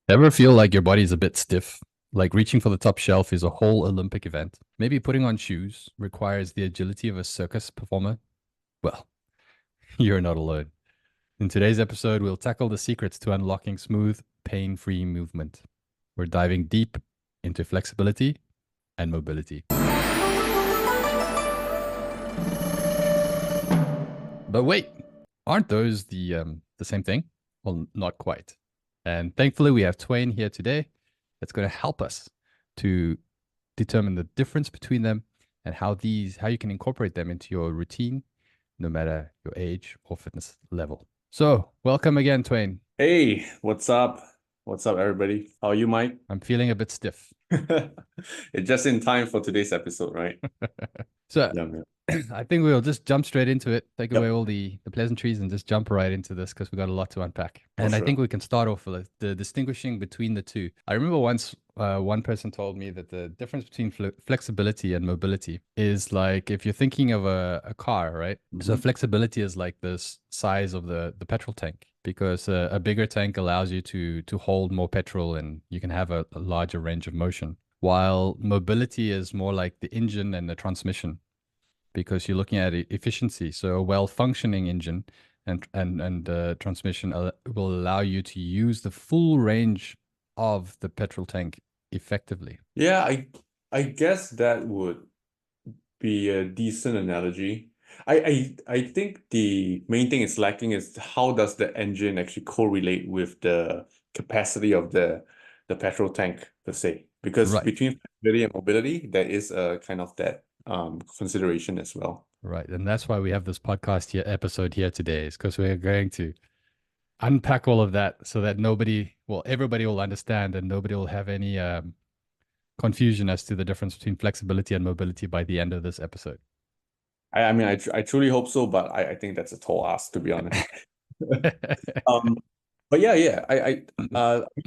Ever feel like your body's a bit stiff? Like reaching for the top shelf is a whole Olympic event. Maybe putting on shoes requires the agility of a circus performer? Well, you're not alone. In today's episode, we'll tackle the secrets to unlocking smooth, pain free movement. We're diving deep into flexibility and mobility. But wait, aren't those the same thing? Well, not quite. And thankfully, we have Twain here today that's going to help us to determine the difference between them and how you can incorporate them into your routine, no matter your age or fitness level. So, welcome again, Twain. Hey, what's up? What's up, everybody? How are you, Mike? I'm feeling a bit stiff. It's just in time for today's episode, right? So, Yeah, man. I think we'll just jump straight into it, take away Yep, all the pleasantries, and just jump right into this because we got a lot to unpack. for And I think sure. we can start off with the distinguishing between the two. I remember once one person told me that the difference between flexibility and mobility is like if you're thinking of a car, right? So Hmm. flexibility is like this size of the petrol tank because a bigger tank allows you to hold more petrol and you can have a larger range of motion. While mobility is more like the engine and the transmission because you're looking at efficiency. So a well-functioning engine and transmission will allow you to use the full range of the petrol tank effectively. Yeah, I guess that would be a decent analogy. I think the main thing it's lacking is how does the engine actually correlate with the capacity of the petrol tank per se? Because Right, between flexibility and mobility, there is a kind of that consideration as well. right, and that's why we have this podcast here episode here today, is because we're going to unpack all of that so that everybody will understand and nobody will have any confusion as to the difference between flexibility and mobility by the end of this episode. I mean, I truly hope so, but I think that's a tall ask, to be honest. Um, but yeah,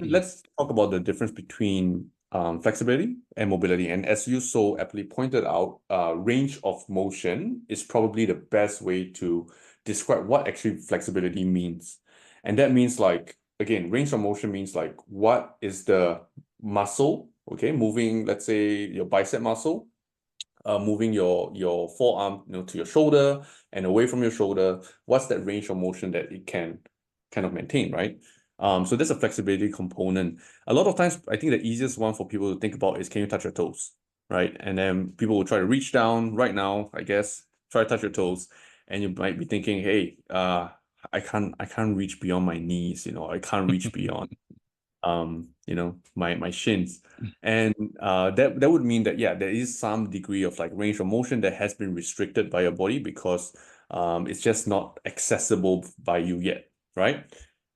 let's talk about the difference between flexibility and mobility. And as you so aptly pointed out, range of motion is probably the best way to describe what actually flexibility means. And that means like, again, range of motion means like what is the muscle, okay, moving, let's say your bicep muscle, moving your forearm, to your shoulder and away from your shoulder. What's that range of motion that it can kind of maintain, right? So there's a flexibility component. A lot of times, I think the easiest one for people to think about is can you touch your toes, right? And then people will try to reach down right now, I guess, try to touch your toes, and you might be thinking, hey, I can't reach beyond my knees, I can't reach beyond my shins. And that would mean that, yeah, there is some degree of like range of motion that has been restricted by your body because it's just not accessible by you yet, right?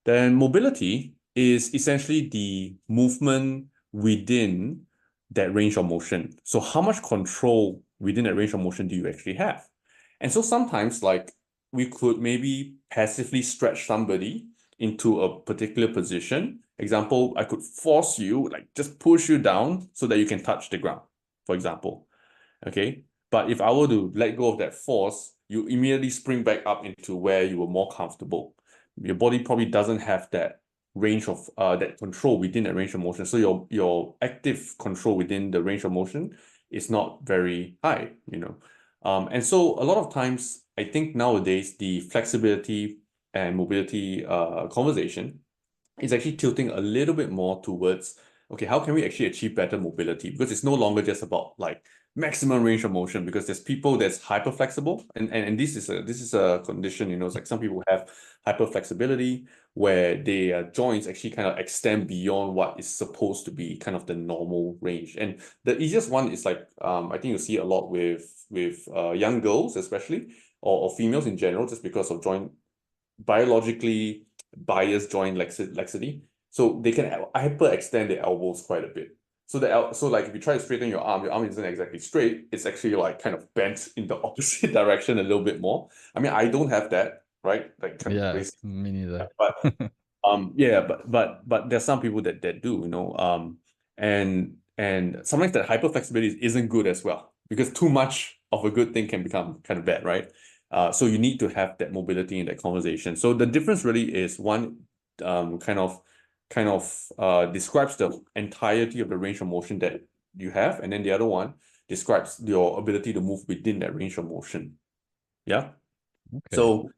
Then mobility is essentially the movement within that range of motion. So how much control within that range of motion do you actually have? And so sometimes like we could maybe passively stretch somebody into a particular position. Example, I could force you, like just push you down so that you can touch the ground, for example. Okay. But if I were to let go of that force, you immediately spring back up into where you were more comfortable. Your body probably doesn't have that range of that control within that range of motion. So your active control within the range of motion is not very high. And so a lot of times, I think nowadays the flexibility and mobility conversation is actually tilting a little bit more towards, okay, how can we actually achieve better mobility? Because it's no longer just about like maximum range of motion, because there's people that's hyper flexible, and this is a condition, it's like some people have hyper flexibility where their joints actually kind of extend beyond what is supposed to be kind of the normal range. And the easiest one is like I think you see a lot with young girls especially, or females in general, just because of joint biologically biased joint laxity. So they can hyperextend their elbows quite a bit. So like if you try to straighten your arm isn't exactly straight. It's actually like kind of bent in the opposite direction a little bit more. I mean, I don't have that, right? Like kind of Yeah, crazy. me neither. But yeah, but there's some people that do, and sometimes that hyper flexibility isn't good as well because too much of a good thing can become kind of bad, right? So you need to have that mobility in that conversation. So the difference really is one, kind of kind of describes the entirety of the range of motion that you have, and then the other one describes your ability to move within that range of motion. Yeah. Okay. So,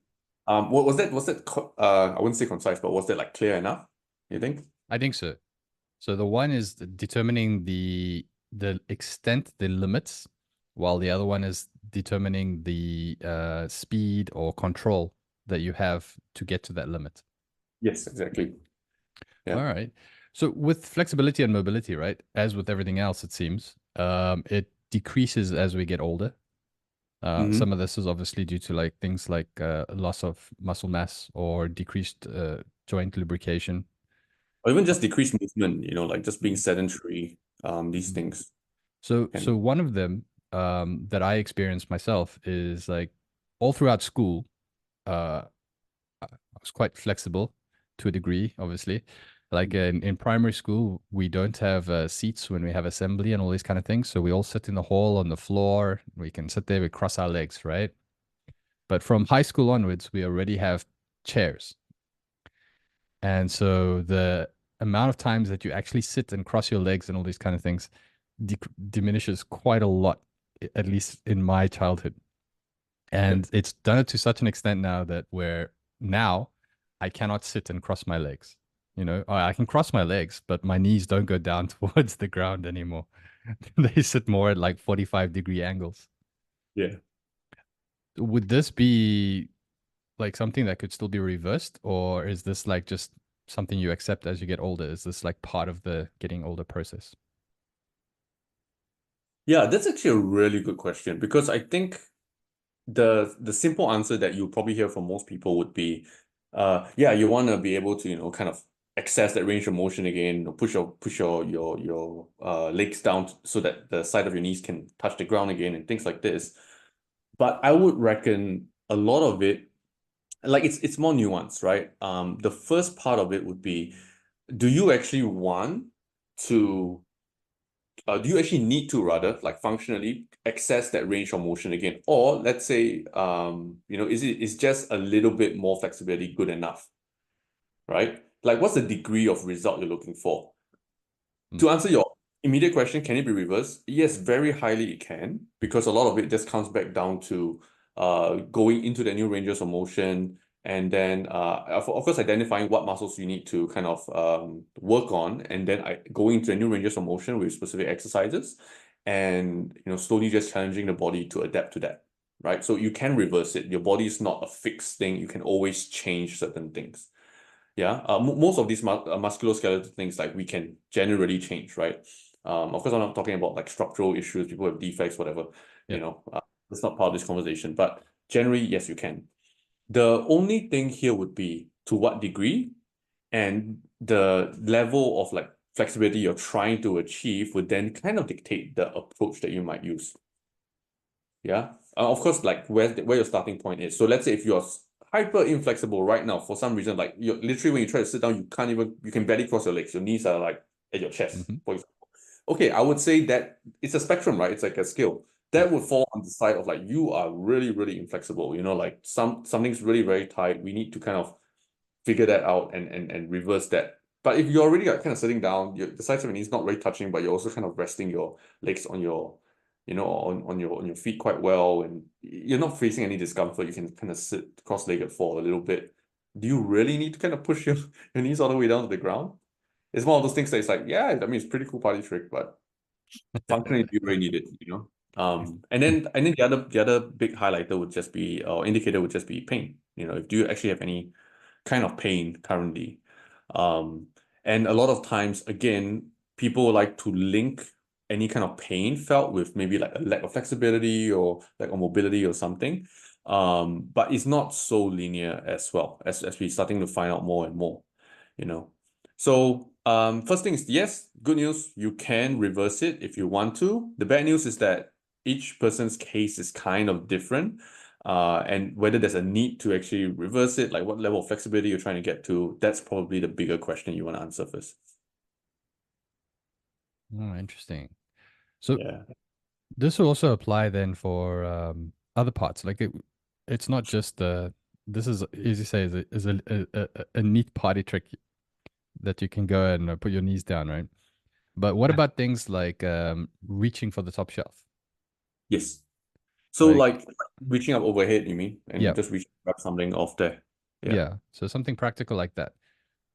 what was that? Was that I wouldn't say concise, but was that like clear enough? You think? I think so. So the one is determining the extent, the limits, while the other one is determining the speed or control that you have to get to that limit. Yes, exactly. All Yeah. right. So with flexibility and mobility, right, as with everything else, it seems, it decreases as we get older. Mm-hmm. Some of this is obviously due to like things like loss of muscle mass or decreased joint lubrication. Or even just decreased movement, like just being Mhm. sedentary, these Mhm. things So can. one of them that I experienced myself is like all throughout school, I was quite flexible to a degree, obviously. Like in primary school, we don't have seats when we have assembly and all these kind of things. So we all sit in the hall on the floor. We can sit there, we cross our legs, right? But from high school onwards, we already have chairs. And so the amount of times that you actually sit and cross your legs and all these kind of things de diminishes quite a lot, at least in my childhood. Yep. And it's done it to such an extent now that where now I cannot sit and cross my legs. I can cross my legs, but my knees don't go down towards the ground anymore. They sit more at like 45-degree angles. Yeah. Would this be like something that could still be reversed, or is this like just something you accept as you get older? Is this like part of the getting older process? Yeah, that's actually a really good question because I think the simple answer that you probably hear from most people would be, yeah, you want to be able to, kind of access that range of motion again, push your legs down so that the side of your knees can touch the ground again and things like this. But I would reckon a lot of it, like it's more nuanced, right? The first part of it would be, do you actually want to do you actually need to rather like functionally access that range of motion again? Or let's say, is just a little bit more flexibility good enough, right? Like what's the degree of result you're looking for? Mm. To answer your immediate question, can it be reversed? Yes, very highly it can, because a lot of it just comes back down to going into the new ranges of motion and then of course identifying what muscles you need to kind of work on and then going into the new ranges of motion with specific exercises and slowly just challenging the body to adapt to that, right? So you can reverse it. Your body is not a fixed thing. You can always change certain things. Yeah, most of these musculoskeletal things like we can generally change, right? Of course, I'm not talking about like structural issues, people have defects, whatever, Yeah. that's not part of this conversation. But generally, yes, you can. The only thing here would be to what degree and the level of like flexibility you're trying to achieve would then kind of dictate the approach that you might use. Yeah. Of course, like where your starting point is. So let's say if you're hyper inflexible right now for some reason, like you're literally when you try to sit down, you can barely cross your legs. Your knees are like at your chest, Hmm. for example. Okay, I would say that it's a spectrum, right? It's like a scale. Yeah. That would fall on the side of like you are really, really inflexible. Like something's really very tight. We need to kind of figure that out and reverse that. But if you're already like kind of sitting down, the sides of your knees not really touching, but you're also kind of resting your legs on your, on your feet quite well, and you're not facing any discomfort. You can kind of sit cross-legged for a little bit. Do you really need to kind of push your knees all the way down to the ground? It's one of those things that it's like, yeah, I mean, it's a pretty cool party trick, but functionally, do you really need it? And then the other big highlighter would just be, or indicator would just be pain. If do you actually have any kind of pain currently. Um, and a lot of times, again, people like to link any kind of pain felt with maybe like a lack of flexibility or like a mobility or something. But it's not so linear as well as we're starting to find out more and more, you know. So first thing is yes, good news, you can reverse it if you want to. The bad news is that each person's case is kind of different and whether there's a need to actually reverse it, like what level of flexibility you're trying to get to, that's probably the bigger question you want to answer first. Oh, interesting. So Yeah. this will also apply then for other parts. Like it's not just this is, as you say, is a neat party trick. that you can go and put your knees down, right? But what Yeah. about things like reaching for the top shelf? Yes. So Like, like reaching up overhead, you mean, yeah, and just reach grab something off there. Yeah. yeah. So something practical like that.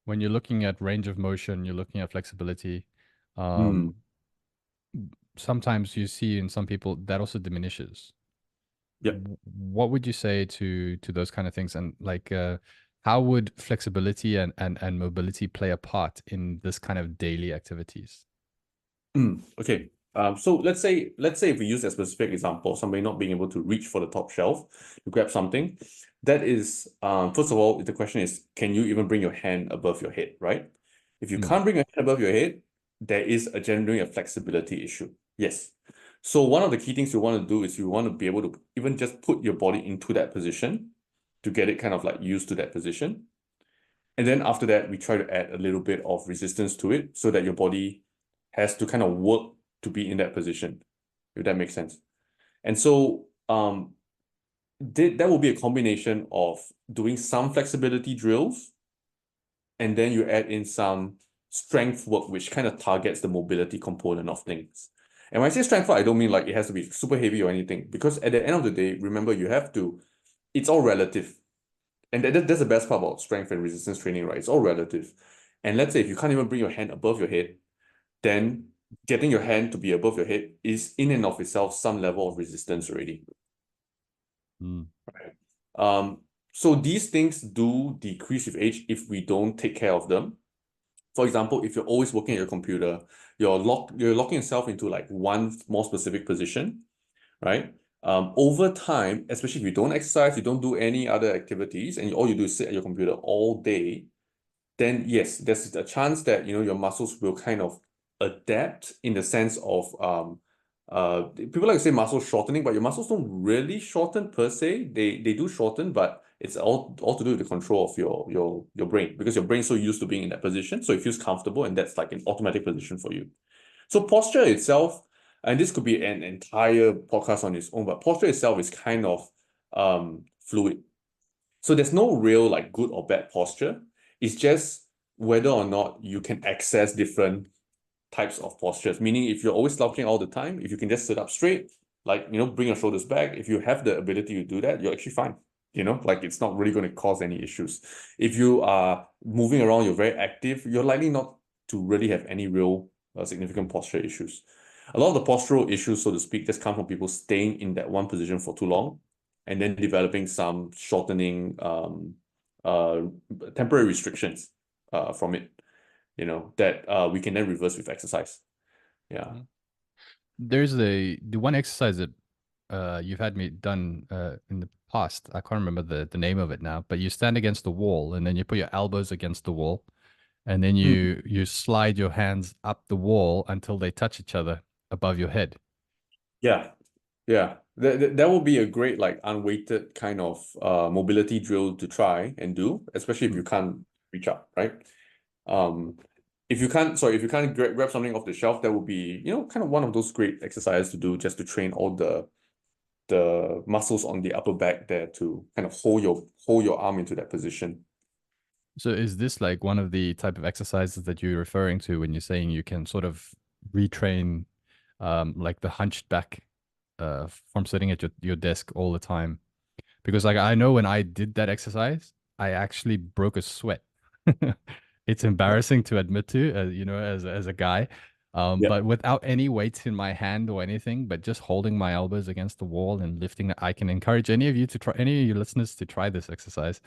When you're looking at range of motion, you're looking at flexibility. Hmm. Um, Sometimes you see in some people that also diminishes. Yep. What would you say to those kind of things? And like, how would flexibility and mobility play a part in this kind of daily activities? Okay. So let's say if we use a specific example, somebody not being able to reach for the top shelf to grab something, that is, first of all, the question is, can you even bring your hand above your head, right? If you Mm, can't bring your hand above your head, there is generally a flexibility issue. Yes. So one of the key things you want to do is you want to be able to even just put your body into that position to get it kind of like used to that position. And then after that, we try to add a little bit of resistance to it so that your body has to kind of work to be in that position, if that makes sense. And so that will be a combination of doing some flexibility drills, and then you add in some strength work, which kind of targets the mobility component of things. And when I say strength work, I don't mean like it has to be super heavy or anything, because at the end of the day, remember, it's all relative. And that's the best part about strength and resistance training, right? It's all relative. And let's say if you can't even bring your hand above your head, then getting your hand to be above your head is in and of itself some level of resistance already. mm, Um, so these things do decrease with age if we don't take care of them. For example, if you're always working at your computer, you're locking yourself into like one more specific position, right? Over time, especially if you don't exercise, you don't do any other activities, and all you do is sit at your computer all day, then yes, there's a chance that your muscles will kind of adapt in the sense of people like to say muscle shortening, but your muscles don't really shorten per se. They do shorten, but it's all to do with the control of your brain, because your brain's so used to being in that position, so it feels comfortable, and that's like an automatic position for you. So posture itself, and this could be an entire podcast on its own, but posture itself is kind of fluid. So there's no real like good or bad posture. It's just whether or not you can access different types of postures. Meaning, if you're always slouching all the time, if you can just sit up straight, like bring your shoulders back. If you have the ability to do that, you're actually fine. Like it's not really going to cause any issues. If you are moving around, you're very active, you're likely not to really have any real significant posture issues. A lot of the postural issues, so to speak, just come from people staying in that one position for too long and then developing some shortening uh, temporary restrictions from it, that we can then reverse with exercise. Yeah. mm. There's the one exercise that you've had me done in the past. I can't remember the name of it now, but you stand against the wall and then you put your elbows against the wall and then Mm. you slide your hands up the wall until they touch each other above your head. Yeah. Yeah. That would be a great like unweighted kind of mobility drill to try and do, especially if Mm. you can't reach up, right? Um, if you can't grab something off the shelf, that would be, kind of one of those great exercises to do just to train all the muscles on the upper back there to kind of hold your arm into that position. So is this like one of the type of exercises that you're referring to when you're saying you can sort of retrain like the hunched back from sitting at your desk all the time? Because like I know when I did that exercise, I actually broke a sweat. It's embarrassing to admit to, as a guy, Yeah. but without any weights in my hand or anything, but just holding my elbows against the wall and lifting. I can encourage any of your listeners to try this exercise.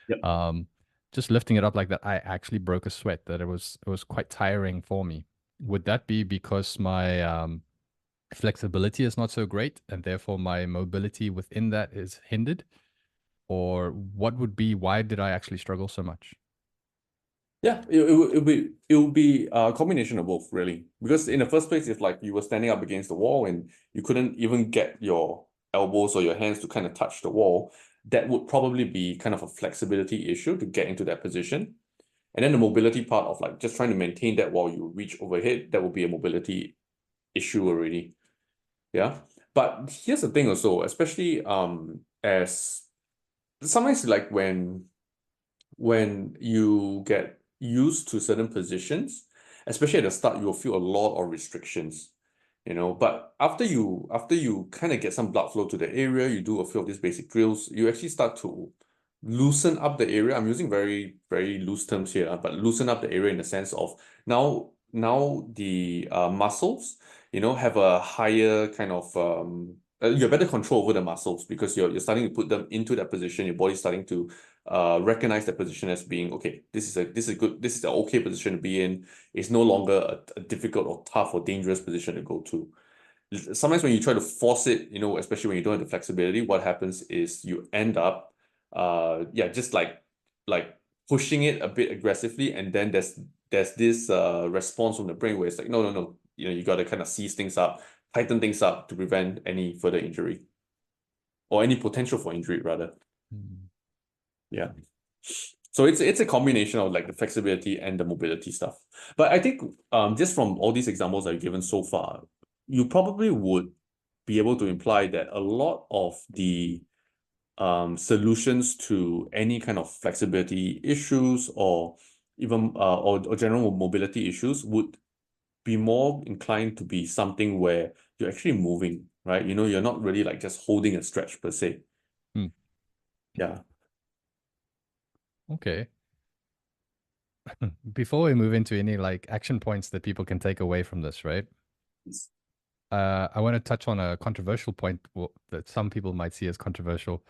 Yep. Um, just lifting it up like that, I actually broke a sweat. That it was quite tiring for me. Would that be because my flexibility is not so great, and therefore my mobility within that is hindered? Or what would be why did I actually struggle so much? Yeah, it will be a combination of both, really. Because in the first place, if like you were standing up against the wall and you couldn't even get your elbows or your hands to kind of touch the wall, that would probably be kind of a flexibility issue to get into that position. And then the mobility part of like just trying to maintain that while you reach overhead, that would be a mobility issue already. Yeah. But here's the thing also, especially as sometimes like when you get used to certain positions, especially at the start, you will feel a lot of restrictions, but after you kind of get some blood flow to the area, you do a few of these basic drills, you actually start to loosen up the area. I'm using very, very loose terms here, but loosen up the area in the sense of now the muscles, have a higher kind of you have better control over the muscles because you're starting to put them into that position. Your body's starting to recognize that position as being okay. This is an okay position to be in. It's no longer a difficult or tough or dangerous position to go to. Sometimes when you try to force it, especially when you don't have the flexibility, what happens is you end up just like pushing it a bit aggressively, and then there's this response from the brain where it's like, no, no, no, you got to kind of seize things up, tighten things up to prevent any further injury or any potential for injury rather. Mm. Yeah. So it's a combination of like the flexibility and the mobility stuff. But I think just from all these examples I've given so far, you probably would be able to imply that a lot of the solutions to any kind of flexibility issues or even or general mobility issues would be more inclined to be something where you're actually moving, right? You're not really like just holding a stretch per se. Hmm. Yeah. Okay. Before we move into any like action points that people can take away from this, right? I want to touch on a controversial point that some people might see as controversial.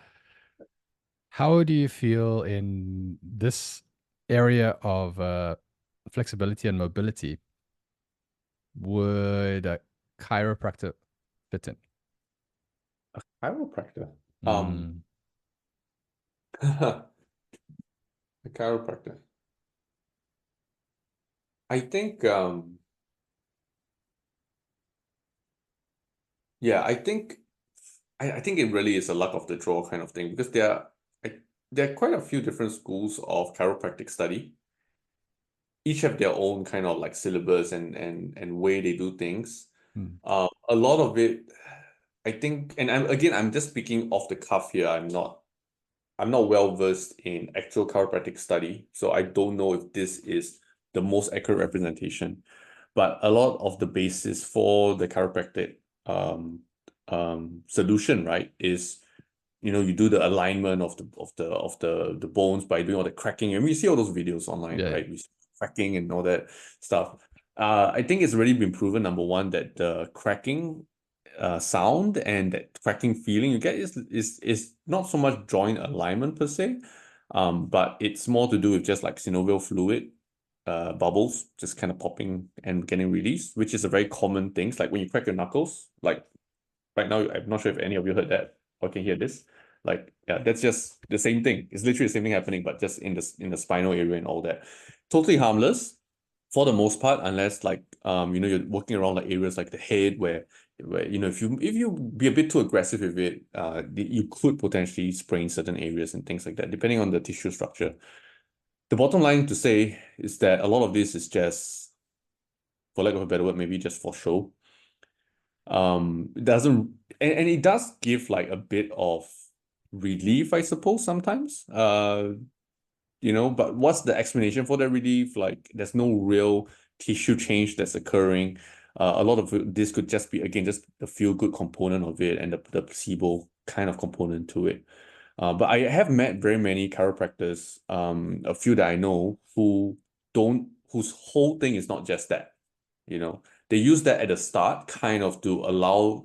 How do you feel in this area of flexibility and mobility? Would a chiropractor fit in? Chiropractor. Mm, A chiropractor. I think yeah, I think it really is a luck of the draw kind of thing because there are quite a few different schools of chiropractic study. Each have their own kind of like syllabus and way they do things. mm, A lot of it, I think, and I'm just speaking off the cuff here. I'm not well versed in actual chiropractic study, so I don't know if this is the most accurate representation. But a lot of the basis for the chiropractic solution, right, is you do the alignment of the bones by doing all the cracking, and we see all those videos online, yeah. right? We see cracking and all that stuff. I think it's already been proven, number one, that the cracking sound and that cracking feeling you get is not so much joint alignment per se, but it's more to do with just like synovial fluid bubbles just kind of popping and getting released, which is a very common thing. It's like when you crack your knuckles, like right now, I'm not sure if any of you heard that or can hear this. Like, yeah, that's just the same thing. It's literally the same thing happening, but just in the spinal area and all that. Totally harmless for the most part, unless like you're working around like areas like the head where if you be a bit too aggressive with it, you could potentially sprain certain areas and things like that, depending on the tissue structure. The bottom line to say is that a lot of this is just, for lack of a better word, maybe just for show. It doesn't, and it does give like a bit of relief, I suppose, sometimes. But what's the explanation for that relief? Like, there's no real tissue change that's occurring. A lot of this could just be, again, just the feel-good component of it and the placebo kind of component to it. But I have met very many chiropractors, a few that I know whose whole thing is not just that. They use that at the start, kind of to allow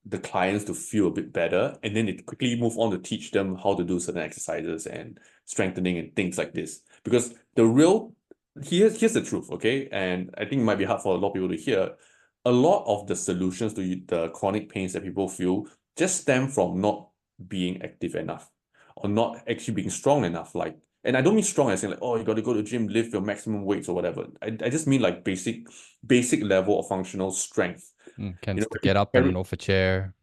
the clients to feel a bit better, and then they quickly move on to teach them how to do certain exercises and strengthening and things like this. Because here's the truth, okay? And I think it might be hard for a lot of people to hear. A lot of the solutions to the chronic pains that people feel just stem from not being active enough or not actually being strong enough. And I don't mean strong as in like, oh, you got to go to the gym, lift your maximum weights or whatever. I just mean like basic level of functional strength. Can You know, get up carry, and off a chair.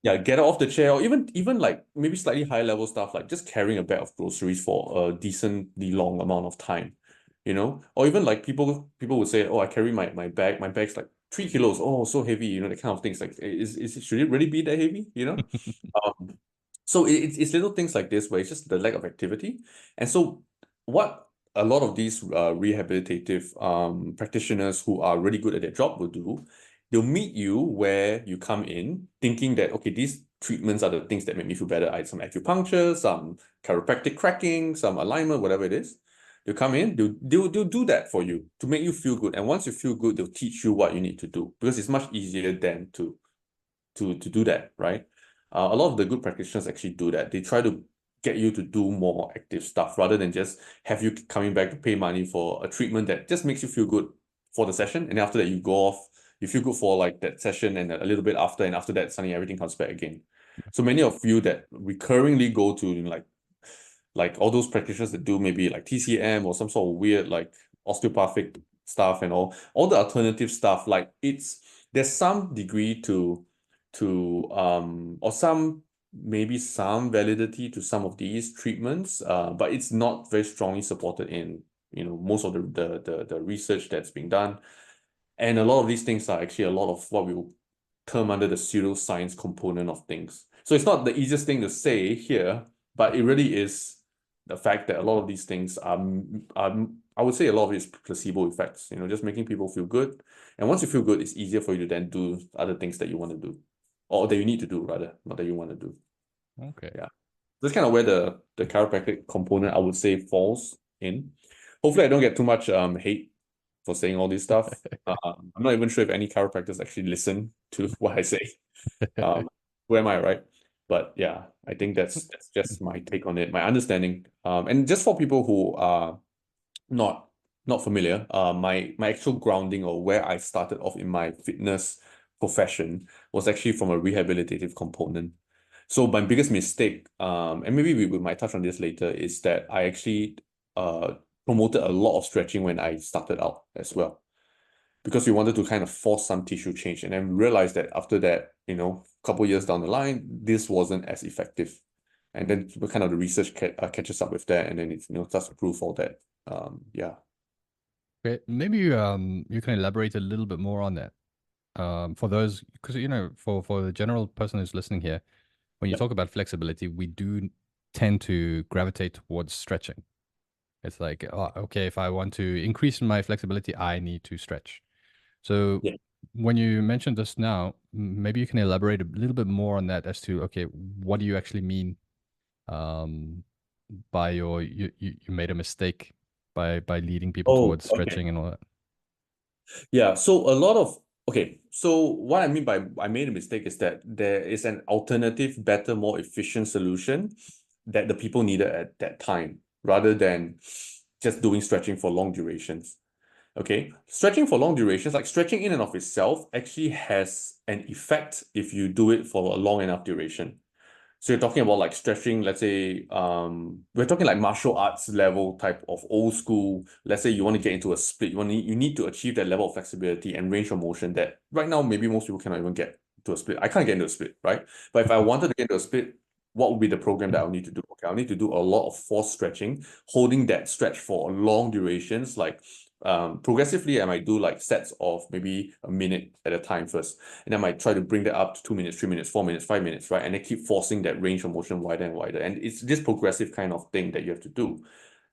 yeah, get off the chair, or even like maybe slightly higher level stuff like just carrying a bag of groceries for a decently long amount of time. Or even like people would say, oh, I carry my bag, my bag's like 3 kilos, oh, so heavy, the kind of things. Like, should it really be that heavy? So it's little things like this where it's just the lack of activity. And so what a lot of these rehabilitative practitioners who are really good at their job will do, they'll meet you where you come in thinking that, okay, these treatments are the things that make me feel better. I some acupuncture, some chiropractic cracking, some alignment, whatever it is. They'll come in, they'll do that for you to make you feel good. And once you feel good, they'll teach you what you need to do because it's much easier than to do that, right? A lot of the good practitioners actually do that. They try to get you to do more active stuff rather than just have you coming back to pay money for a treatment that just makes you feel good for the session. And after that, you go off, you feel good for like that session and a little bit after, and after that, suddenly everything comes back again. So many of you that recurringly go to like all those practitioners that do maybe like TCM or some sort of weird like osteopathic stuff and all the alternative stuff, like there's some degree to or some maybe some validity to some of these treatments, but it's not very strongly supported in most of the research that's being done. And a lot of these things are actually a lot of what we will term under the pseudoscience component of things. So it's not the easiest thing to say here, but it really is the fact that a lot of these things are I would say a lot of it is placebo effects, just making people feel good. And once you feel good, it's easier for you to then do other things that you want to do, or that you need to do rather, not that you want to do. Okay. Yeah. That's kind of where the chiropractic component I would say falls in. Hopefully I don't get too much hate for saying all this stuff. I'm not even sure if any chiropractors actually listen to what I say. Who am I, right? But yeah, I think that's just my take on it, my understanding. And just for people who are not not familiar, my actual grounding or where I started off in my fitness profession was actually from a rehabilitative component. So my biggest mistake, and maybe we might touch on this later, is that I actually promoted a lot of stretching when I started out as well, because we wanted to kind of force some tissue change, and then we realized that after that, a couple years down the line, this wasn't as effective, and then kind of the research catches up with that, and then it's starts to prove all that. Yeah. Okay, maybe you can elaborate a little bit more on that. For those, because for the general person who's listening here, when you Yep. talk about flexibility, we do tend to gravitate towards stretching. It's like, oh, okay, if I want to increase my flexibility, I need to stretch. So Yeah. when you mentioned this now, maybe you can elaborate a little bit more on that as to, okay, what do you actually mean um, by you made a mistake by leading people Oh, towards okay. stretching and all that. Yeah, so a lot of okay, so what I mean by I made a mistake is that there is an alternative, better, more efficient solution that the people needed at that time, rather than just doing stretching for long durations. Okay, stretching for long durations, like stretching in and of itself, actually has an effect if you do it for a long enough duration. So you're talking about like stretching, let's say, we're talking like martial arts level type of old school. Let's say you want to get into a split, you need to achieve that level of flexibility and range of motion that right now maybe most people cannot even get to a split. I can't get into a split, right? But if I wanted to get into a split, what would be the program that I'll need to do? Okay, I'll need to do a lot of force stretching, holding that stretch for long durations, like progressively I might do like sets of maybe a minute at a time first, and I might try to bring that up to 2 minutes, 3 minutes, 4 minutes, 5 minutes, right? And then keep forcing that range of motion wider and wider. And it's this progressive kind of thing that you have to do.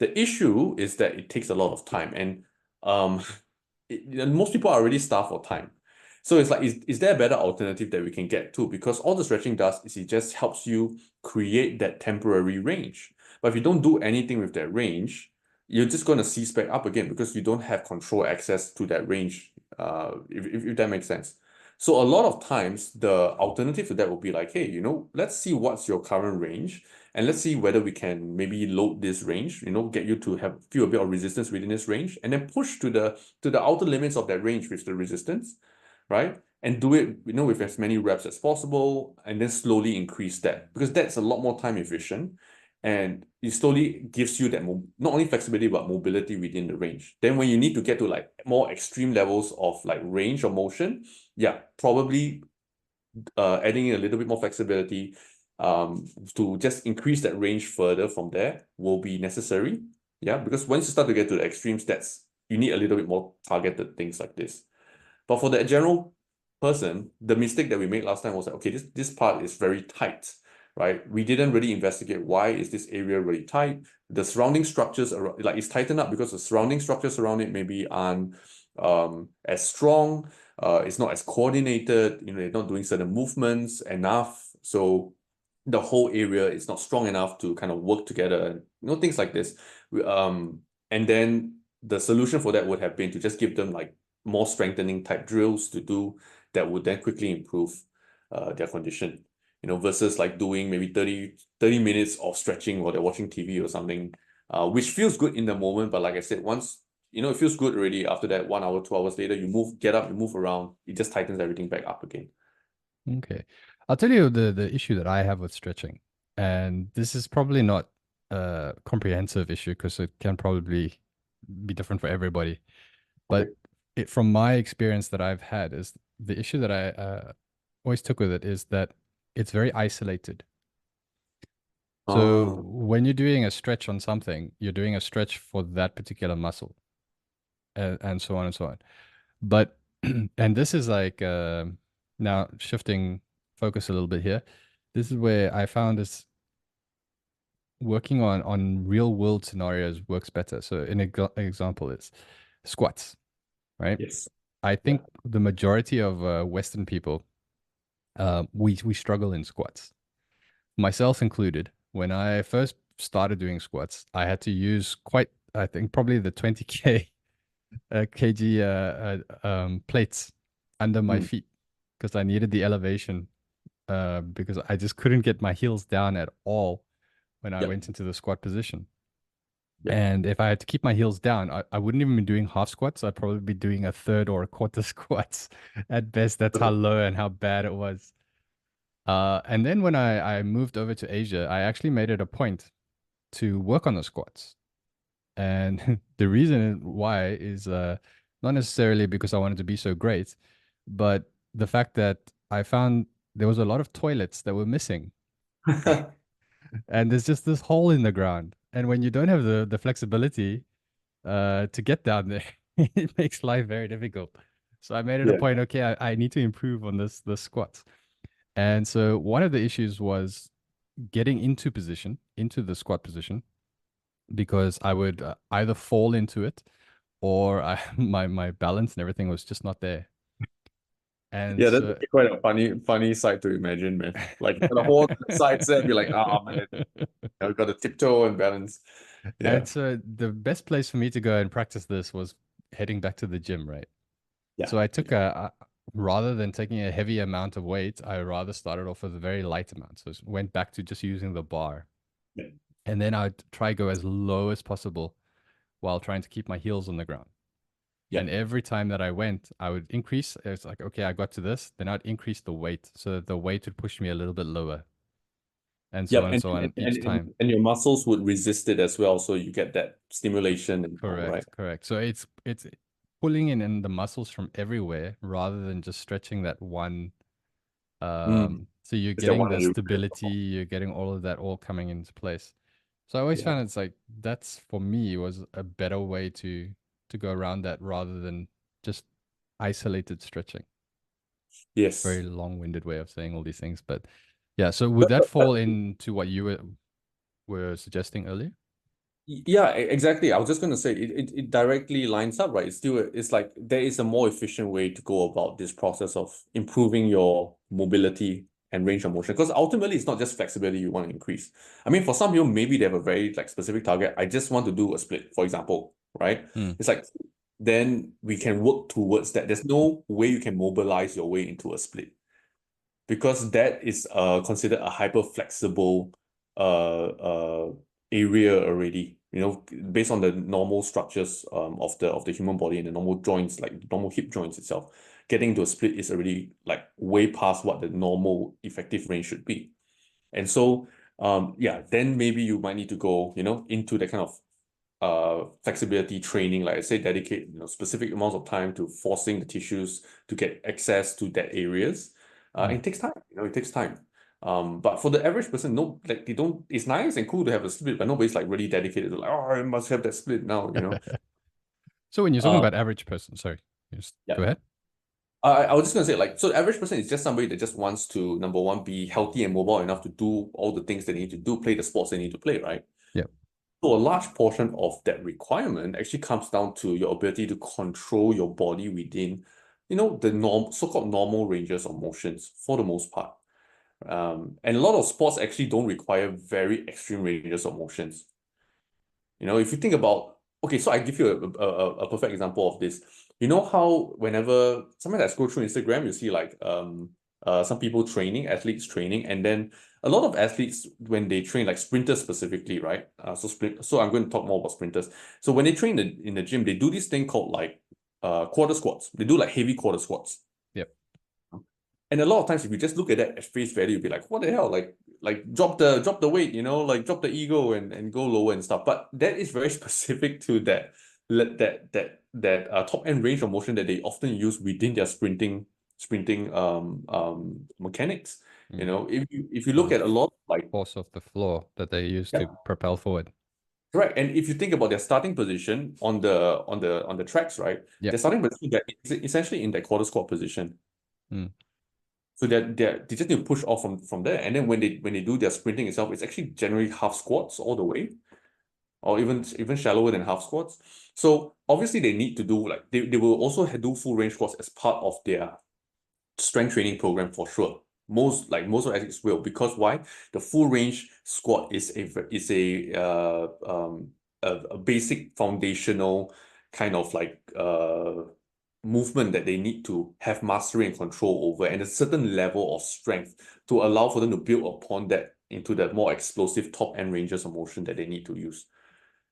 The issue is that it takes a lot of time, and um, most people are already starved for time. So it's like, is there a better alternative that we can get to? Because all the stretching does is it just helps you create that temporary range. But if you don't do anything with that range, you're just going to cease back up again because you don't have control access to that range, if that makes sense. So a lot of times, the alternative to that will be like, hey, let's see what's your current range, and let's see whether we can maybe load this range, get you to feel a bit of resistance within this range, and then push to the outer limits of that range with the resistance, right? And do it, with as many reps as possible, and then slowly increase that, because that's a lot more time efficient, and it slowly gives you that not only flexibility but mobility within the range. Then when you need to get to like more extreme levels of like range or motion, yeah, probably adding in a little bit more flexibility to just increase that range further from there will be necessary. Yeah, because once you start to get to the extreme stats, you need a little bit more targeted things like this. But for the general person, the mistake that we made last time was like, okay, this part is very tight. right? We didn't really investigate why is this area really tight. The surrounding structures are like it's tightened up because the surrounding structures around it maybe aren't as strong. It's not as coordinated. They're not doing certain movements enough. So the whole area is not strong enough to kind of work together. And things like this. And then the solution for that would have been to just give them like more strengthening type drills to do that would then quickly improve their condition. Versus like doing maybe 30 minutes of stretching while they're watching TV or something, which feels good in the moment. But like I said, once, it feels good already after that 1 hour, 2 hours later, get up, you move around, it just tightens everything back up again. Okay. I'll tell you the issue that I have with stretching. And this is probably not a comprehensive issue because it can probably be different for everybody. Okay. But from my experience that I've had is the issue that I always took with it is that it's very isolated. So Ah, when you're doing a stretch on something, you're doing a stretch for that particular muscle and so on and so on. But, and this is like, now shifting focus a little bit here. This is where I found this working on real world scenarios works better. So an example is squats, right? yes. I Yeah. think the majority of Western people, we struggle in squats, myself included. When I first started doing squats, I had to use I think probably the 20K kg plates under my Mm, feet because I needed the elevation because I just couldn't get my heels down at all when I yep. went into the squat position. Yep. And if I had to keep my heels down, I wouldn't even be doing half squats. I'd probably be doing a third or a quarter squats at best. That's how low and how bad it was. And then when I moved over to Asia, I actually made it a point to work on the squats. And the reason why is not necessarily because I wanted to be so great, but the fact that I found there was a lot of toilets that were missing. And there's just this hole in the ground. And when you don't have the flexibility to get down there, it makes life very difficult. So I made it a Yeah. point, okay, I need to improve on the squats. And so one of the issues was getting into the squat position, because I would either fall into it or my balance and everything was just not there. And Yeah, that's so quite a funny sight to imagine, man. Like the whole side set, be like, oh man, I've got to tiptoe and balance. Yeah. and so the best place for me to go and practice this was heading back to the gym, right? Yeah. So I took rather than taking a heavy amount of weight, I rather started off with a very light amount. So went back to just using the bar. Yeah. And then I'd try go as low as possible while trying to keep my heels on the ground. Yeah. And every time that I went, I would increase. It's like, okay, I got to this. Then I'd increase the weight so that the weight would push me a little bit lower, and so Yep. on and And, so and, on and, each and time. and your muscles would resist it as well. So you get that stimulation and all, right? Correct, correct. So it's pulling in the muscles from everywhere rather than just stretching that one. Mm. So you're Is that getting one the that you stability, you're getting all of that all coming into place. So I always Yeah. found it's like that's for me was a better way to go around that rather than just isolated stretching. Very Yes. long-winded way of saying all these things, but yeah. So would But, that but, fall but into what you were suggesting earlier? Yeah, exactly. I was just going to say it directly lines up, right? It's like there is a more efficient way to go about this process of improving your mobility and range of motion. Because ultimately, it's not just flexibility you want to increase. I mean, for some people, maybe they have a very like specific target. I just want to do a split, for example, right? Hmm. It's like then we can work towards that. There's no way you can mobilize your way into a split because that is considered a hyper flexible area already. Based on the normal structures of the human body and the normal joints, like normal hip joints itself, getting into a split is already like way past what the normal effective range should be. And so yeah, then maybe you might need to go, into that kind of flexibility training, like I say, dedicate specific amounts of time to forcing the tissues to get access to that areas. Hmm. It takes time. It takes time. But for the average person, no, like they don't. It's nice and cool to have a split, but nobody's like really dedicated to like, oh, I must have that split now. So when you're talking Uh, about average person, sorry, just yeah. go ahead. I was just gonna say, like, so the average person is just somebody that just wants to, number one, be healthy and mobile enough to do all the things they need to do, play the sports they need to play, right? Yeah. So a large portion of that requirement actually comes down to your ability to control your body within, the so-called normal ranges of motions for the most part. And a lot of sports actually don't require very extreme ranges of motions. If you think about, okay, so I give you a perfect example of this. You know how whenever sometimes I scroll through Instagram, you see like some people training, athletes training, and then a lot of athletes when they train, like sprinters specifically, right? So I'm going to talk more about sprinters. So when they train in the gym, they do this thing called like quarter squats. They do like heavy quarter squats. Yep. And a lot of times, if you just look at that at face value, you'll be like, what the hell? Like drop the weight, like drop the ego and go lower and stuff. But that is very specific to that top end range of motion that they often use within their sprinting mechanics. Mm. If you look The at a lot like force of the floor that they use yeah, to propel forward. correct. And if you think about their starting position on the tracks, right? Yeah. Their starting position, they're essentially in that quarter squat position. Mm. So that they just need to push off from there. And then when they do their sprinting itself, it's actually generally half squats all the way, or even shallower than half squats. So obviously they need to do like they will also do full range squats as part of their strength training program for sure. Most of athletes will, because why? The full range squat is a basic foundational kind of like movement that they need to have mastery and control over, and a certain level of strength to allow for them to build upon that into the more explosive top end ranges of motion that they need to use.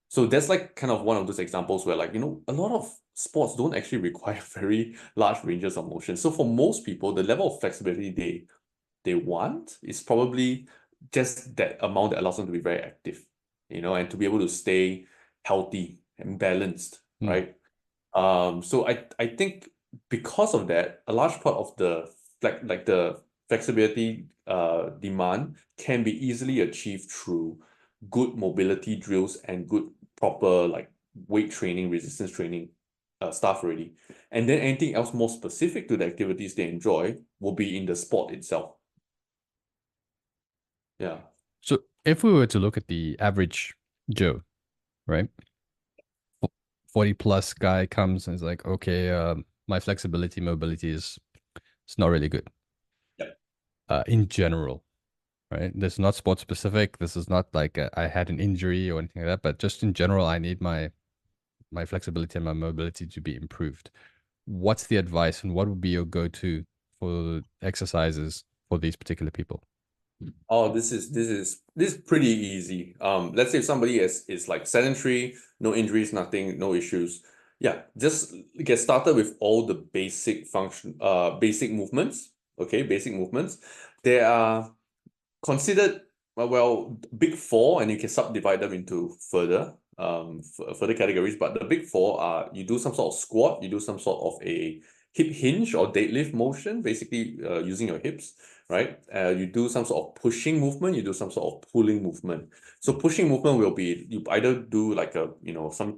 So that's like kind of one of those examples where, like, a lot of sports don't actually require very large ranges of motion. So for most people, the level of flexibility they want is probably just that amount that allows them to be very active, and to be able to stay healthy and balanced, Mm. right? So I think because of that, a large part of the flexibility demand can be easily achieved through good mobility drills and good proper like weight training, resistance training stuff already. And then anything else more specific to the activities they enjoy will be in the sport itself. Yeah. So if we were to look at the average Joe, right? 40 plus guy comes and is like, okay, my flexibility, mobility is it's not really good. Yeah. In general, right? This is not sport specific. This is not like I had an injury or anything like that, but just in general, I need my flexibility and my mobility to be improved. What's the advice and what would be your go-to for exercises for these particular people? Oh, this is pretty easy. Let's say if somebody is like sedentary, no injuries, nothing, no issues. Yeah, just get started with all the basic movements. Okay, basic movements. They are considered big four, and you can subdivide them into further categories. But the big four are, you do some sort of squat, you do some sort of a hip hinge or deadlift motion, basically using your hips, right? You do some sort of pushing movement, you do some sort of pulling movement. So pushing movement will be, you either do like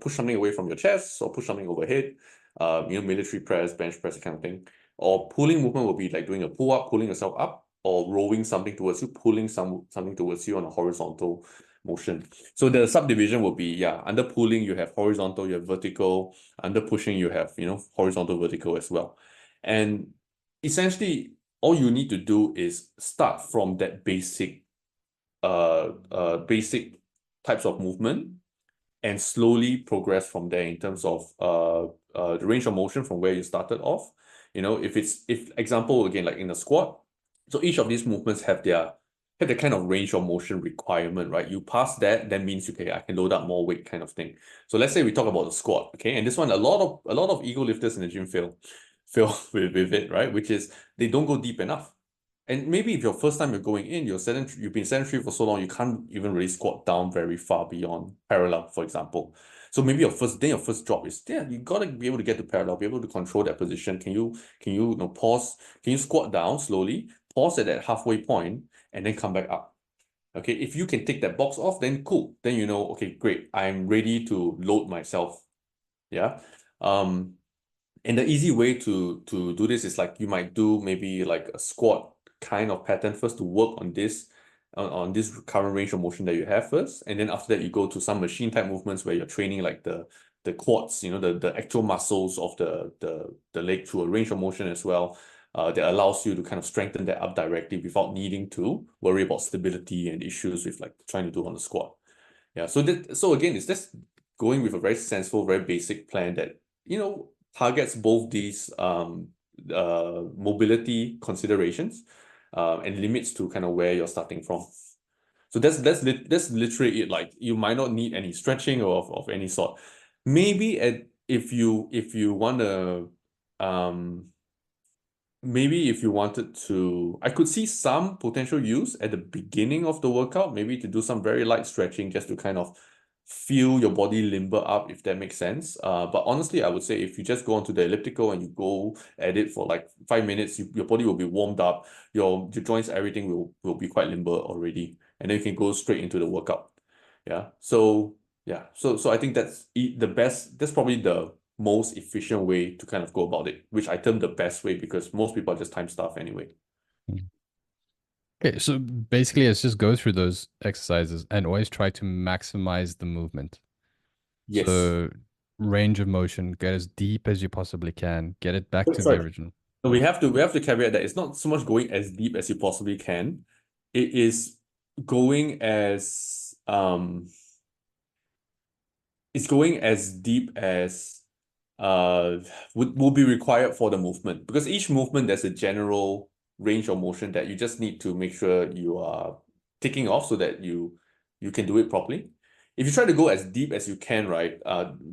push something away from your chest or push something overhead, military press, bench press, kind of thing. Or pulling movement will be like doing a pull up, pulling yourself up, or rowing something towards you, pulling something towards you on a horizontal motion. So the subdivision will be, yeah, under pulling you have horizontal, you have vertical. Under pushing you have, horizontal, vertical as well. And essentially, all you need to do is start from that basic types of movement, and slowly progress from there in terms of the range of motion from where you started off. If example again, like in a squat, so each of these movements have their kind of range of motion requirement, right? You pass that means I can load up more weight, kind of thing. So let's say we talk about the squat, okay? And this one, a lot of ego lifters in the gym fail with it, right? Which is they don't go deep enough. And maybe if your first time you're going in, you've been sedentary for so long, you can't even really squat down very far beyond parallel, for example. So maybe your first job is, yeah, you gotta be able to get to parallel, be able to control that position. Can you pause? Can you squat down slowly, pause at that halfway point, and then come back up? Okay, if you can take that box off, then cool. Then okay, great. I'm ready to load myself. Yeah. Um, And the easy way to do this is like you might do maybe like a squat kind of pattern first to work on this current range of motion that you have first, and then after that you go to some machine type movements where you're training like the quads, the actual muscles of the leg through a range of motion as well. That allows you to kind of strengthen that up directly without needing to worry about stability and issues with like trying to do on the squat. Yeah, so again, it's just going with a very sensible, very basic plan that targets both these mobility considerations and limits to kind of where you're starting from. So that's literally it. Like you might not need any stretching or of any sort. Maybe if you want to maybe if you wanted to, I could see some potential use at the beginning of the workout, maybe to do some very light stretching just to kind of feel your body limber up, if that makes sense. But honestly, I would say if you just go onto the elliptical and you go at it for like 5 minutes, your body will be warmed up, your joints, everything will be quite limber already, and then you can go straight into the workout. Yeah. So I think the best. That's probably the most efficient way to kind of go about it, which I term the best way because most people are just time starved anyway. Mm. Okay, so basically, let's just go through those exercises and always try to maximize the movement. Yes, So range of motion, get as deep as you possibly can, get it back to that's the right. original. So we have to caveat that it's not so much going as deep as you possibly can. It is going as it's going as deep as uh would be required for the movement, because each movement there's a general range of motion that you just need to make sure you are ticking off so that you can do it properly. If you try to go as deep as you can, right,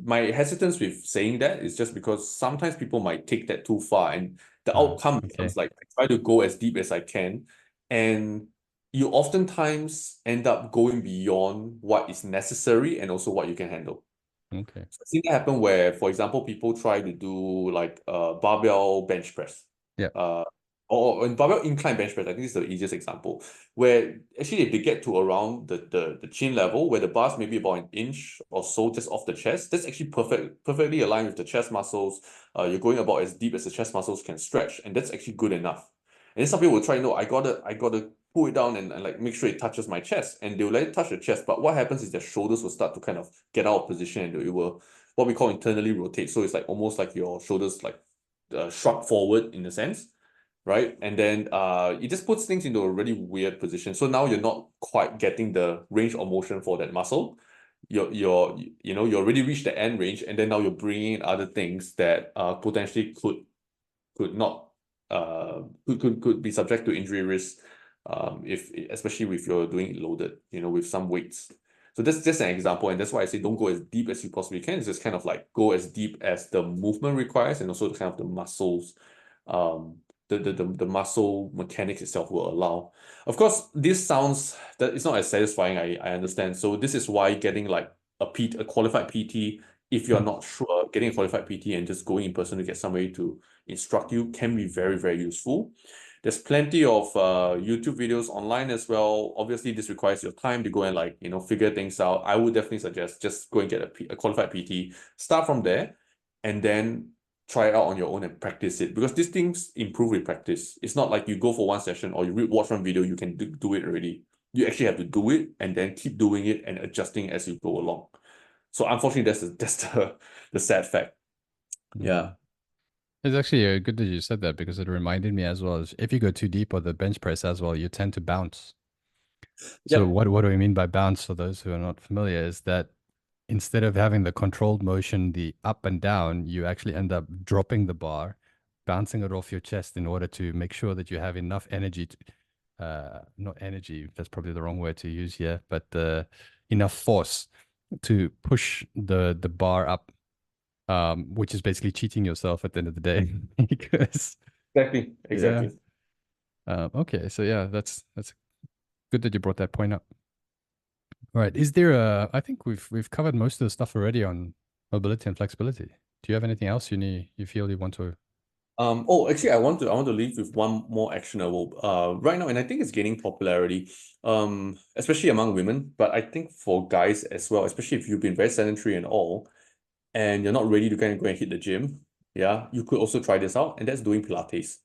my hesitance with saying that is just because sometimes people might take that too far, and the outcome Okay. becomes like I try to go as deep as I can, and you oftentimes end up going beyond what is necessary and also what you can handle. Okay. So I've seen that happen where, for example, people try to do like barbell bench press, Yeah. uh, or in barbell incline bench press. I think this is the easiest example, where actually if they get to around the chin level, where the bar's maybe about an inch or so just off the chest, that's actually perfectly aligned with the chest muscles. You're going about as deep as the chest muscles can stretch, and that's actually good enough. And then some people will try, no, I gotta pull it down and like make sure it touches my chest, and they'll let it touch the chest. But what happens is their shoulders will start to kind of get out of position, and it will what we call internally rotate. So it's like almost like your shoulders like shrug forward in a sense, right? And then it just puts things into a really weird position. So now you're not quite getting the range of motion for that muscle. You already reached the end range, and then now you're bringing in other things that potentially could not could be subject to injury risk, if especially if you're doing it loaded, with some weights. So that's just an example, and that's why I say don't go as deep as you possibly can. It's just kind of like go as deep as the movement requires, and also the kind of the muscles, um, the muscle mechanics itself will allow. Of course, this sounds that it's not as satisfying. I understand. So this is why getting like a qualified PT, if you're not sure, getting a qualified PT and just going in person to get somebody to instruct you can be very, very useful. There's plenty of YouTube videos online as well. Obviously, this requires your time to go and like, figure things out. I would definitely suggest just go and get a qualified PT, start from there, and then try it out on your own and practice it, because these things improve with practice. It's not like you go for one session or you watch one video, you can do it already. You actually have to do it and then keep doing it and adjusting as you go along. So unfortunately, that's the sad fact. Mm. Yeah. It's actually good that you said that because it reminded me as well as if you go too deep or the bench press as well, you tend to bounce. So Yep. what do we mean by bounce for those who are not familiar is that instead of having the controlled motion, the up and down, you actually end up dropping the bar, bouncing it off your chest in order to make sure that you have enough energy to, not energy, that's probably the wrong word to use here, but enough force to push the bar up, which is basically cheating yourself at the end of the day. Because Exactly. yeah. Exactly. Okay, so yeah, that's good that you brought that point up. All right. Is there a, I think we've covered most of the stuff already on mobility and flexibility. Do you have anything else you feel you want to? Actually, I want to leave with one more actionable right now, and I think it's gaining popularity, especially among women, but I think for guys as well, especially if you've been very sedentary and all, and you're not ready to kind of go and hit the gym, yeah, you could also try this out, and that's doing Pilates.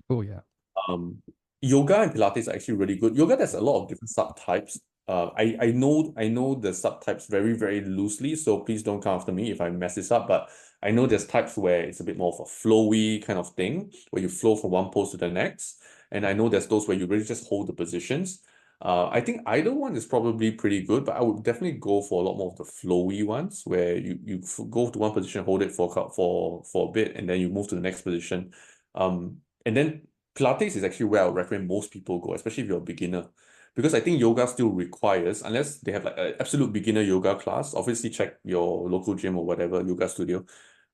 Oh yeah. Um, Yoga and Pilates are actually really good. Yoga, there's a lot of different subtypes. I know the subtypes very, very loosely, so please don't come after me if I mess this up. But I know there's types where it's a bit more of a flowy kind of thing, where you flow from one pose to the next. And I know there's those where you really just hold the positions. I think either one is probably pretty good, but I would definitely go for a lot more of the flowy ones where you go to one position, hold it for a bit, and then you move to the next position. And then Pilates is actually where I would recommend most people go, especially if you're a beginner. Because I think yoga still requires, unless they have like an absolute beginner yoga class, obviously check your local gym or whatever yoga studio,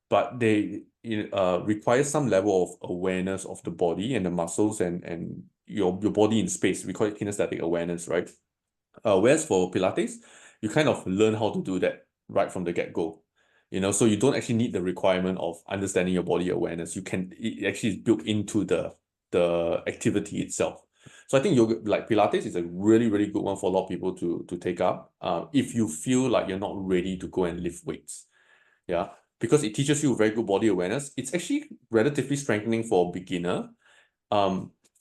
but they require some level of awareness of the body and the muscles and your body in space. We call it kinesthetic awareness, right? Whereas for Pilates, you kind of learn how to do that right from the get-go. So you don't actually need the requirement of understanding your body awareness. It actually is built into the activity itself. So I think yoga, like Pilates, is a really, really good one for a lot of people to take up. If you feel like you're not ready to go and lift weights, yeah, because it teaches you very good body awareness. It's actually relatively strengthening for a beginner.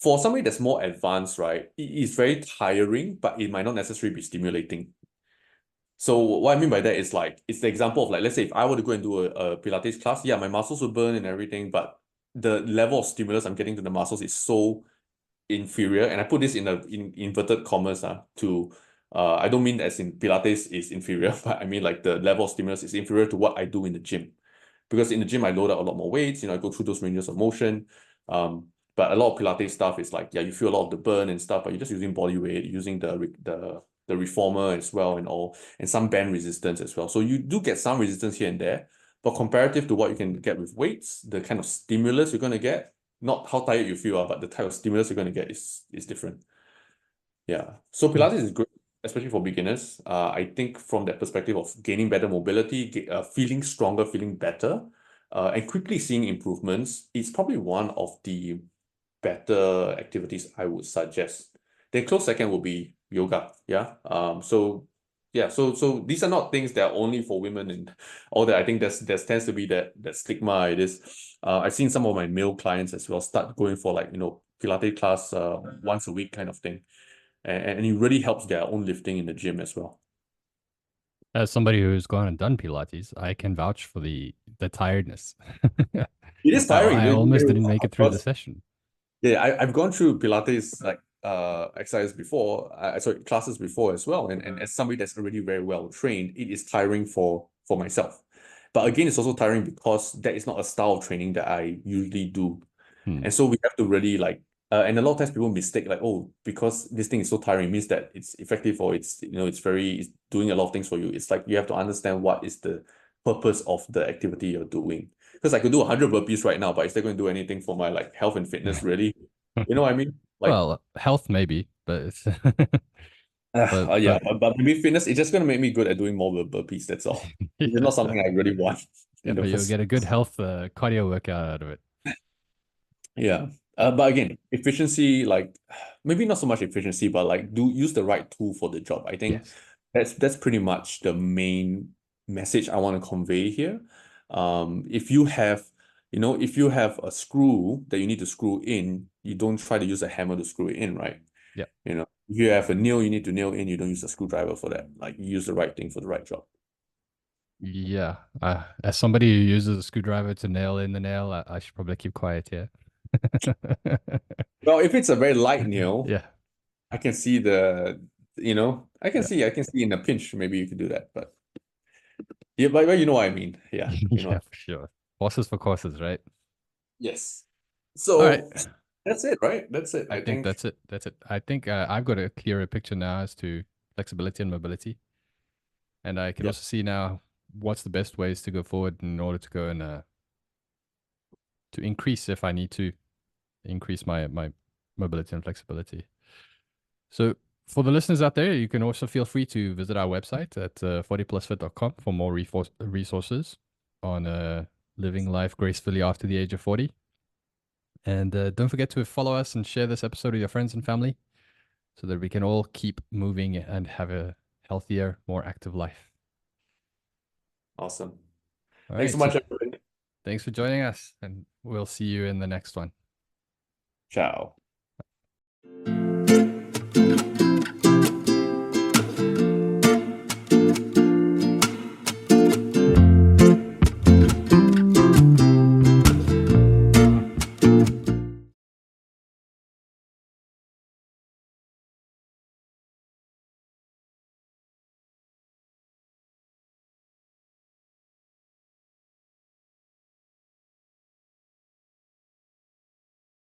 For somebody that's more advanced, right, it is very tiring, but it might not necessarily be stimulating. So what I mean by that is like, it's the example of like, let's say if I were to go and do a Pilates class, yeah, my muscles will burn and everything, but the level of stimulus I'm getting to the muscles is so inferior. And I put this in inverted commas to I don't mean as in Pilates is inferior, but I mean like the level of stimulus is inferior to what I do in the gym. Because in the gym I load up a lot more weights, I go through those ranges of motion. But a lot of Pilates stuff is like, yeah, you feel a lot of the burn and stuff, but you're just using body weight, using the reformer as well and all, and some band resistance as well. So you do get some resistance here and there, but comparative to what you can get with weights, the kind of stimulus you're going to get, not how tired you feel, but the type of stimulus you're going to get is different. Yeah. So Hmm. Pilates is great, especially for beginners. I think from that perspective of gaining better mobility, feeling stronger, feeling better, and quickly seeing improvements, it's probably one of the better activities I would suggest. Then close second would be yoga. Yeah. So these are not things that are only for women and all that. I think there tends to be that stigma. It is. I've seen some of my male clients as well start going for like Pilates class once a week kind of thing, and it really helps their own lifting in the gym as well. As somebody who's gone and done Pilates, I can vouch for the tiredness. It is tiring. I Don't get almost me didn't wrong, make it of through the course. session. Yeah, I've gone through Pilates like exercise before, sorry, classes before as well. And as somebody that's already very well trained, it is tiring for myself. But again, it's also tiring because that is not a style of training that I usually do. Hmm. And so we have to really like, and a lot of times people mistake like, oh, because this thing is so tiring, means that it's effective or it's doing a lot of things for you. It's like you have to understand what is the purpose of the activity you're doing. Because I could do 100 burpees right now, but is that going to do anything for my like health and fitness really? You know what I mean? Like, Well, health maybe, but it's yeah, but but maybe fitness is just going to make me good at doing more burpees. That's all. It's yeah, not something I really want yeah, in the but you'll first. get a good health cardio workout out of it. Yeah. But again, efficiency, like maybe not so much efficiency, but like do use the right tool for the job. I think Yes. that's pretty much the main message I want to convey here. If you have a screw that you need to screw in, you don't try to use a hammer to screw it in, right? Yeah. If you have a nail you need to nail in, you don't use a screwdriver for that. Like you use the right thing for the right job. Yeah. As somebody who uses a screwdriver to nail in the nail, I should probably keep quiet here. Well, if it's a very light nail, Yeah. I can see I can Yeah. see, in a pinch, maybe you could do that. But yeah, but you know what I mean. Yeah, you know. Yeah, for sure. Horses for courses, right? Yes. All right. So that's it, right? That's it. I I think think. that's it. That's it. I think I've got a clearer picture now as to flexibility and mobility. And I can Yeah. also see now what's the best ways to go forward in order to go and to increase if I need to increase my mobility and flexibility. So for the listeners out there, you can also feel free to visit our website at 40plusfit.com for more resources on living life gracefully after the age of 40. And don't forget to follow us and share this episode with your friends and family so that we can all keep moving and have a healthier, more active life. Awesome. All Thanks right. so So much, everyone. Thanks for joining us, and we'll see you in the next one. Ciao.